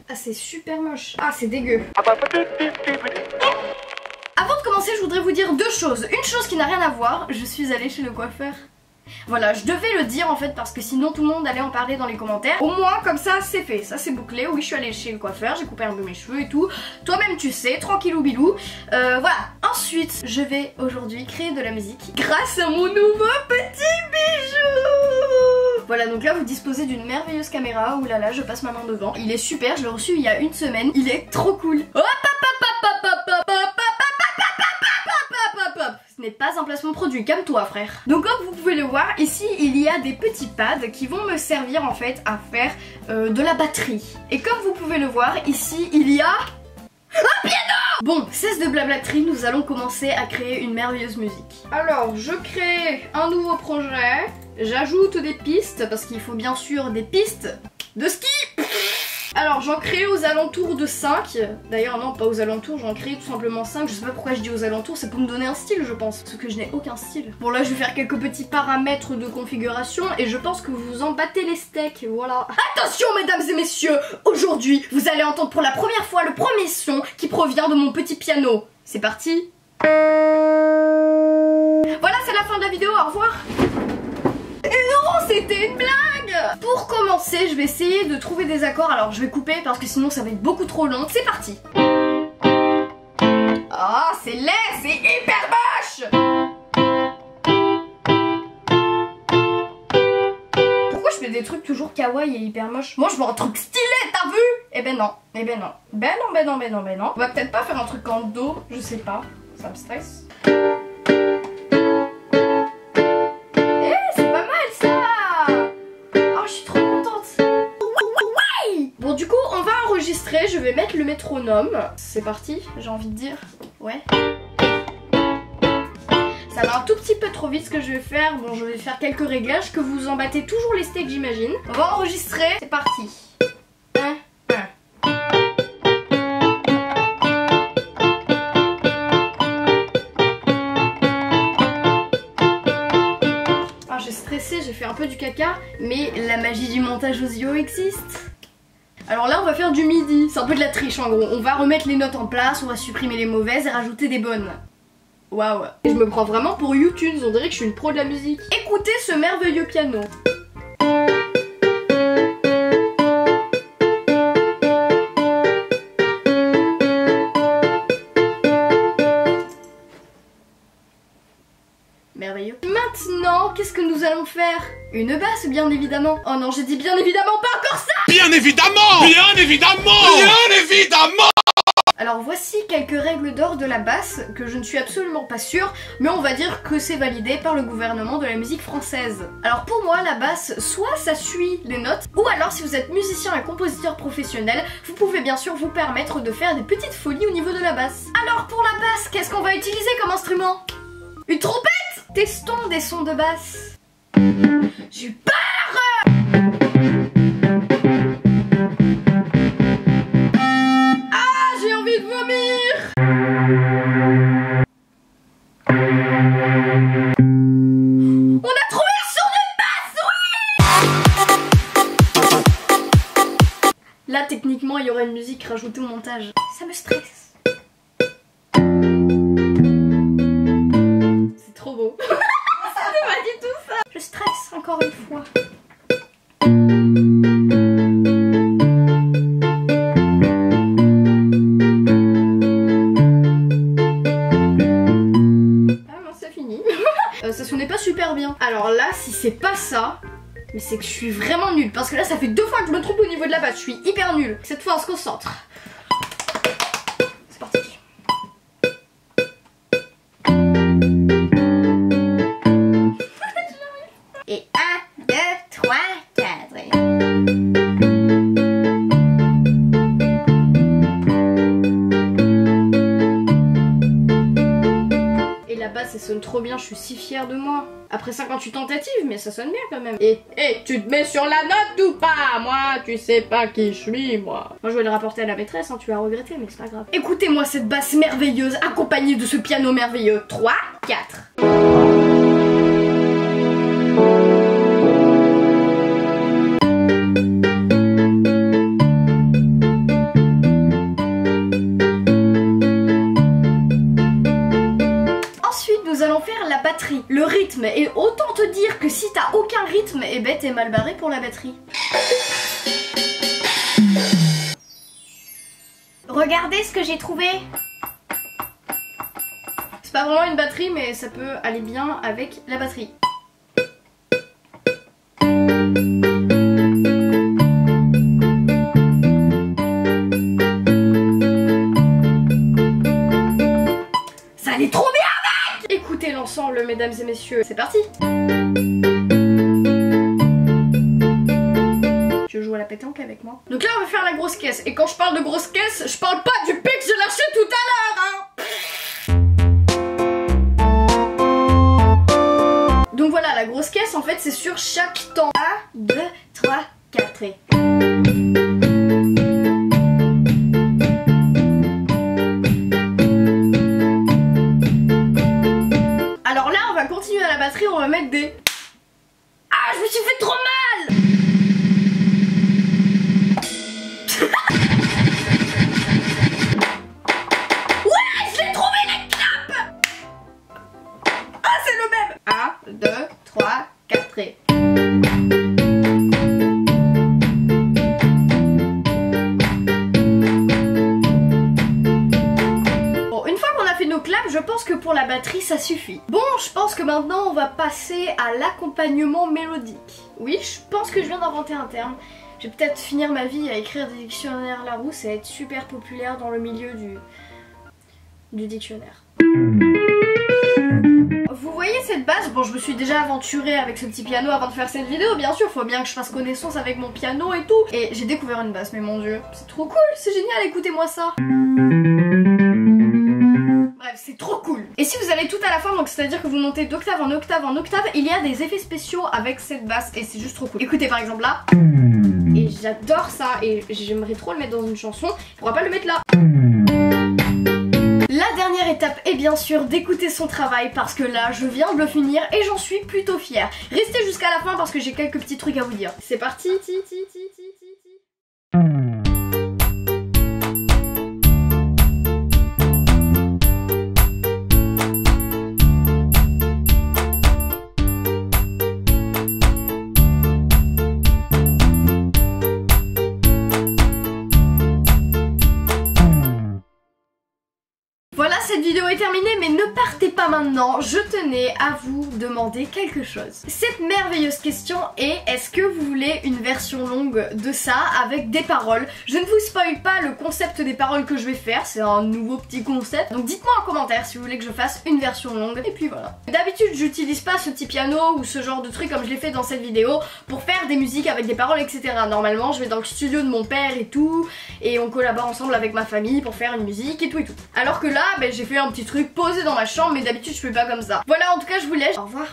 Ah, c'est super moche. Ah, c'est dégueu. Avant de commencer, je voudrais vous dire deux choses. Une chose qui n'a rien à voir, je suis allée chez le coiffeur. Voilà, je devais le dire en fait parce que sinon tout le monde allait en parler dans les commentaires. Au moins comme ça c'est fait, ça c'est bouclé. Oui, je suis allée chez le coiffeur, j'ai coupé un peu mes cheveux et tout. Toi-même tu sais, tranquillou bilou. Voilà, ensuite je vais aujourd'hui créer de la musique grâce à mon nouveau petit bijou. Voilà, donc là vous disposez d'une merveilleuse caméra. Ouh là là, je passe ma main devant. Il est super, je l'ai reçu il y a une semaine. Il est trop cool. Hop, hop, hop, hop, hop, hop, hop, hop, hop. Ce n'est pas un placement produit, calme-toi frère. Donc comme vous pouvez le voir, ici il y a des petits pads qui vont me servir en fait à faire de la batterie. Et comme vous pouvez le voir, ici il y a un piano. Bon, cesse de blablaterie, nous allons commencer à créer une merveilleuse musique. Alors, je crée un nouveau projet, j'ajoute des pistes, parce qu'il faut bien sûr des pistes de ski. Alors j'en crée aux alentours de 5. D'ailleurs non, pas aux alentours, j'en crée tout simplement 5. Je sais pas pourquoi je dis aux alentours, c'est pour me donner un style je pense. Parce que je n'ai aucun style. Bon là je vais faire quelques petits paramètres de configuration. Et je pense que vous vous en battez les steaks, voilà. Attention mesdames et messieurs, aujourd'hui vous allez entendre pour la première fois le premier son qui provient de mon petit piano. C'est parti. Voilà, c'est la fin de la vidéo, au revoir. Et non, c'était une blague. Pour commencer, je vais essayer de trouver des accords. Alors je vais couper parce que sinon ça va être beaucoup trop long. C'est parti. Ah, c'est laid, c'est hyper moche. Pourquoi je fais des trucs toujours kawaii et hyper moches? Moi je veux un truc stylé, t'as vu? Eh ben non, eh ben non. Ben non, ben non, ben non, ben non. On va peut-être pas faire un truc en do, je sais pas. Ça me stresse. Je vais mettre le métronome. C'est parti, j'ai envie de dire. Ouais. Ça va un tout petit peu trop vite ce que je vais faire. Bon, je vais faire quelques réglages que vous en battez toujours les steaks, j'imagine. On va enregistrer. C'est parti. 1, 1. Ah, j'ai stressé, j'ai fait un peu du caca. Mais la magie du montage audio existe. Alors là on va faire du midi, c'est un peu de la triche en gros. On va remettre les notes en place, on va supprimer les mauvaises et rajouter des bonnes. Waouh. Et je me prends vraiment pour YouTube, on dirait que je suis une pro de la musique. Écoutez ce merveilleux piano. Merveilleux. Maintenant, qu'est-ce que nous allons faire? Une basse, bien évidemment. Oh non, j'ai dit bien évidemment pas encore ça. Bien évidemment. Bien évidemment. Bien évidemment. Alors voici quelques règles d'or de la basse que je ne suis absolument pas sûre, mais on va dire que c'est validé par le gouvernement de la musique française. Alors pour moi, la basse, soit ça suit les notes, ou alors si vous êtes musicien et compositeur professionnel, vous pouvez bien sûr vous permettre de faire des petites folies au niveau de la basse. Alors pour la basse, qu'est-ce qu'on va utiliser comme instrument? Une trompette. Testons des sons de basse. J'ai peur. Ah, j'ai envie de vomir. On a trouvé le son d'une basse, oui. Là, techniquement, il y aurait une musique rajoutée au montage. Ça me stresse. Trop beau. C'était pas du tout ça. Je stresse encore une fois. Ah non, c'est fini. Ça sonnait pas super bien. Alors là, si c'est pas ça, mais c'est que je suis vraiment nulle. Parce que là, ça fait 2 fois que je me trompe au niveau de la basse. Je suis hyper nulle. Cette fois, on se concentre. C'est parti. Et 1, 2, 3, 4. Et la basse, elle sonne trop bien, je suis si fière de moi. Après 58 tentatives, mais ça sonne bien quand même. Et tu te mets sur la note ou pas? Moi, tu sais pas qui je suis, moi. Moi, je vais le rapporter à la maîtresse, hein, tu vas regretter, mais c'est pas grave. Écoutez-moi cette basse merveilleuse, accompagnée de ce piano merveilleux. 3, 4. batterie, le rythme. Et autant te dire que si t'as aucun rythme, eh ben t'es mal barré pour la batterie. Regardez ce que j'ai trouvé. C'est pas vraiment une batterie, mais ça peut aller bien avec la batterie. Ça allait trop bien avec! Écoutez l'ensemble, mesdames et messieurs, c'est parti! Tu joues à la pétanque avec moi? Donc là on va faire la grosse caisse. Et quand je parle de grosse caisse, je parle pas du pic que j'ai lâché tout à l'heure, hein. Donc voilà, la grosse caisse en fait c'est sur chaque temps. 1, 2, 3, 4 et... Alors là on va continuer à la batterie, on va mettre des... Ah, je me suis fait trop mal! Ouais, je l'ai trouvé les claps! Ah, c'est le même! 1, 2, 3, 4 et... Bon, une fois qu'on a fait nos claps, je pense que pour la batterie ça suffit. Bon, je pense que maintenant on va passer à l'accompagnement mélodique. Oui, je pense que je viens d'inventer un terme. Je vais peut-être finir ma vie à écrire des dictionnaires Larousse et être super populaire dans le milieu du dictionnaire. Vous voyez cette basse? Bon, je me suis déjà aventurée avec ce petit piano avant de faire cette vidéo, bien sûr, faut bien que je fasse connaissance avec mon piano et tout. Et j'ai découvert une basse, mais mon dieu, c'est trop cool, c'est génial, écoutez-moi ça. Bref, c'est trop cool. Et si vous allez tout à la fin, donc c'est-à-dire que vous montez d'octave en octave en octave, il y a des effets spéciaux avec cette basse et c'est juste trop cool. Écoutez par exemple là. Et j'adore ça et j'aimerais trop le mettre dans une chanson. On pourra pas le mettre là. La dernière étape est bien sûr d'écouter son travail parce que là je viens de le finir et j'en suis plutôt fière. Restez jusqu'à la fin parce que j'ai quelques petits trucs à vous dire. C'est parti. Voilà, cette vidéo est terminée, mais ne partez pas maintenant, je tenais à vous demander quelque chose. Cette merveilleuse question est, est-ce que vous voulez une version longue de ça avec des paroles? Je ne vous spoil pas le concept des paroles que je vais faire, c'est un nouveau petit concept, donc dites-moi en commentaire si vous voulez que je fasse une version longue, et puis voilà. D'habitude, j'utilise pas ce petit piano ou ce genre de truc comme je l'ai fait dans cette vidéo pour faire des musiques avec des paroles, etc. Normalement, je vais dans le studio de mon père et tout, et on collabore ensemble avec ma famille pour faire une musique et tout et tout. Alors que là, ben, j'ai fait un petit truc posé dans ma chambre, mais d'habitude je fais pas comme ça. Voilà, en tout cas je vous laisse. Au revoir.